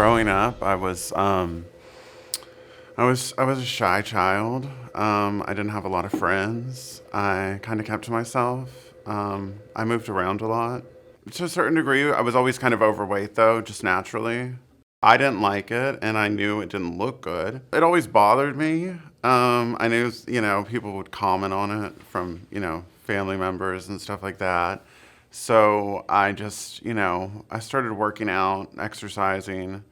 growing up, I was a shy child. I didn't have a lot of friends. I kind of kept to myself. I moved around a lot. To a certain degree, I was always kind of overweight though, just naturally. I didn't like it, and I knew it didn't look good. It always bothered me. I knew, people would comment on it from, family members and stuff like that. So I just, I started working out, exercising,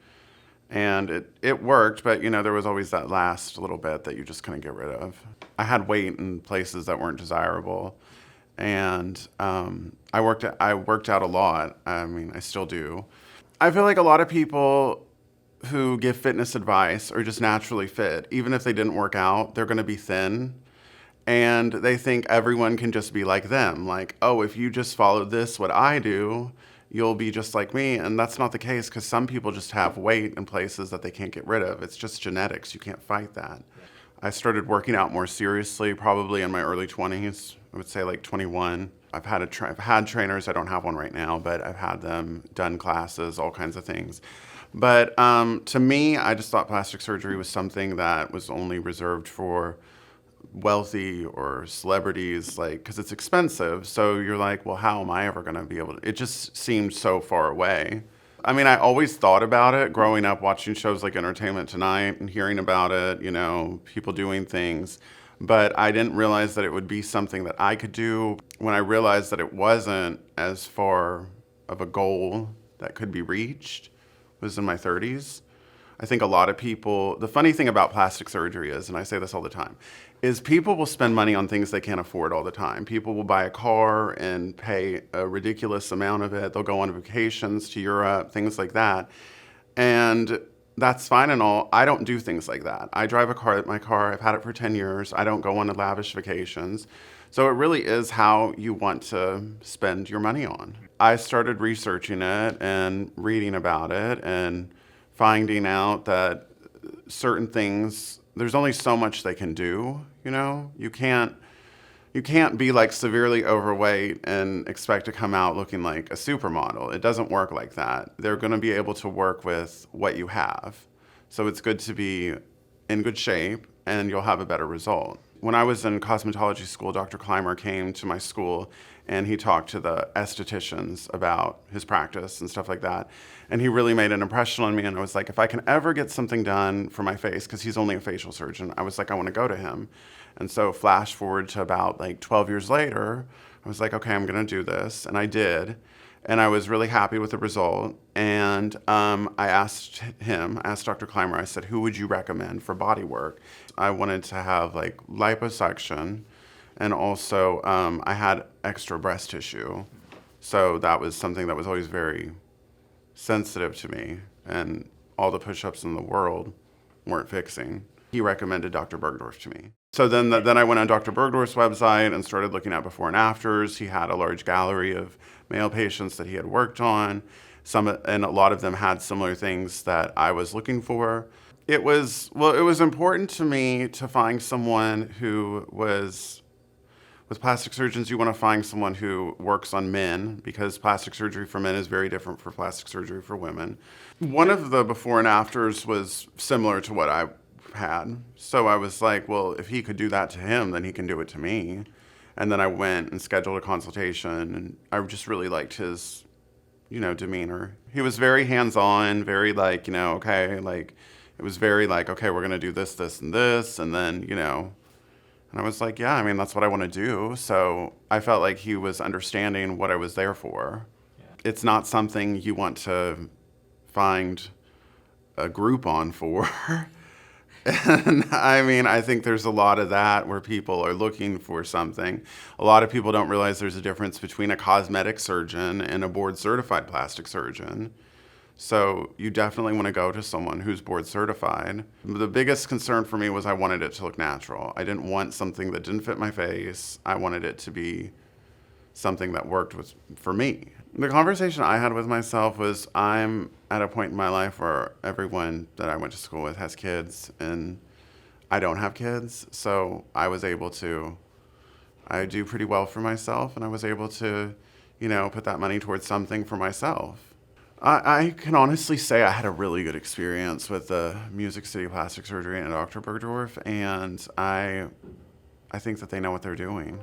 and it worked, but there was always that last little bit that you just couldn't get rid of. I had weight in places that weren't desirable, and I worked out a lot. I mean, I still do. I feel like a lot of people who give fitness advice are just naturally fit. Even if they didn't work out, they're going to be thin. And they think everyone can just be like them. Like, oh, if you just follow this, what I do, you'll be just like me. And that's not the case because some people just have weight in places that they can't get rid of. It's just genetics. You can't fight that. I started working out more seriously probably in my early 20s. I would say like 21. I've had trainers. I don't have one right now, but I've had them, done classes, all kinds of things. But to me, I just thought plastic surgery was something that was only reserved for wealthy or celebrities, like, because it's expensive. So you're like, well, how am I ever going to be able to? It just seemed so far away. I mean, I always thought about it growing up, watching shows like Entertainment Tonight and hearing about it, people doing things. But I didn't realize that it would be something that I could do. When I realized that it wasn't as far of a goal that could be reached was in my 30s. I think a lot of people, the funny thing about plastic surgery is, and I say this all the time, is people will spend money on things they can't afford all the time. People will buy a car and pay a ridiculous amount of it. They'll go on vacations to Europe, things like that. And that's fine and all. I don't do things like that. I drive my car, I've had it for 10 years. I don't go on lavish vacations. So it really is how you want to spend your money on. I started researching it and reading about it and finding out that certain things, there's only so much they can do, You can't be like severely overweight and expect to come out looking like a supermodel. It doesn't work like that. They're going to be able to work with what you have. So it's good to be in good shape and you'll have a better result. When I was in cosmetology school, Dr. Clymer came to my school and he talked to the estheticians about his practice and stuff like that. And he really made an impression on me. And I was like, if I can ever get something done for my face, because he's only a facial surgeon, I was like, I want to go to him. And so flash forward to about like 12 years later, I was like, okay, I'm going to do this. And I did. And I was really happy with the result. And I asked Dr. Clymer, I said, who would you recommend for body work? I wanted to have like liposuction. And also I had extra breast tissue. So that was something that was always very sensitive to me. And all the push-ups in the world weren't fixing. He recommended Dr. Burgdorf to me. So then I went on Dr. Burgdorf's website and started looking at before and afters. He had a large gallery of male patients that he had worked on. And a lot of them had similar things that I was looking for. It was important to me to find someone who was, with plastic surgeons, you want to find someone who works on men because plastic surgery for men is very different from plastic surgery for women. One of the before and afters was similar to what I had. So I was like, well, if he could do that to him, then he can do it to me. And then I went and scheduled a consultation, and I just really liked his, demeanor. He was very hands-on, very like, okay, like, it was very like, okay, we're going to do this, this, and this, and then, and I was like, yeah, I mean, that's what I want to do. So I felt like he was understanding what I was there for. Yeah. It's not something you want to find a Groupon for. And I mean, I think there's a lot of that where people are looking for something. A lot of people don't realize there's a difference between a cosmetic surgeon and a board certified plastic surgeon. So you definitely want to go to someone who's board certified. The biggest concern for me was I wanted it to look natural. I didn't want something that didn't fit my face. I wanted it to be something that worked for me. The conversation I had with myself was, I'm at a point in my life where everyone that I went to school with has kids and I don't have kids. So I do pretty well for myself, and I was able to, put that money towards something for myself. I can honestly say I had a really good experience with the Music City Plastic Surgery and Dr. Burgdorf, and I think that they know what they're doing.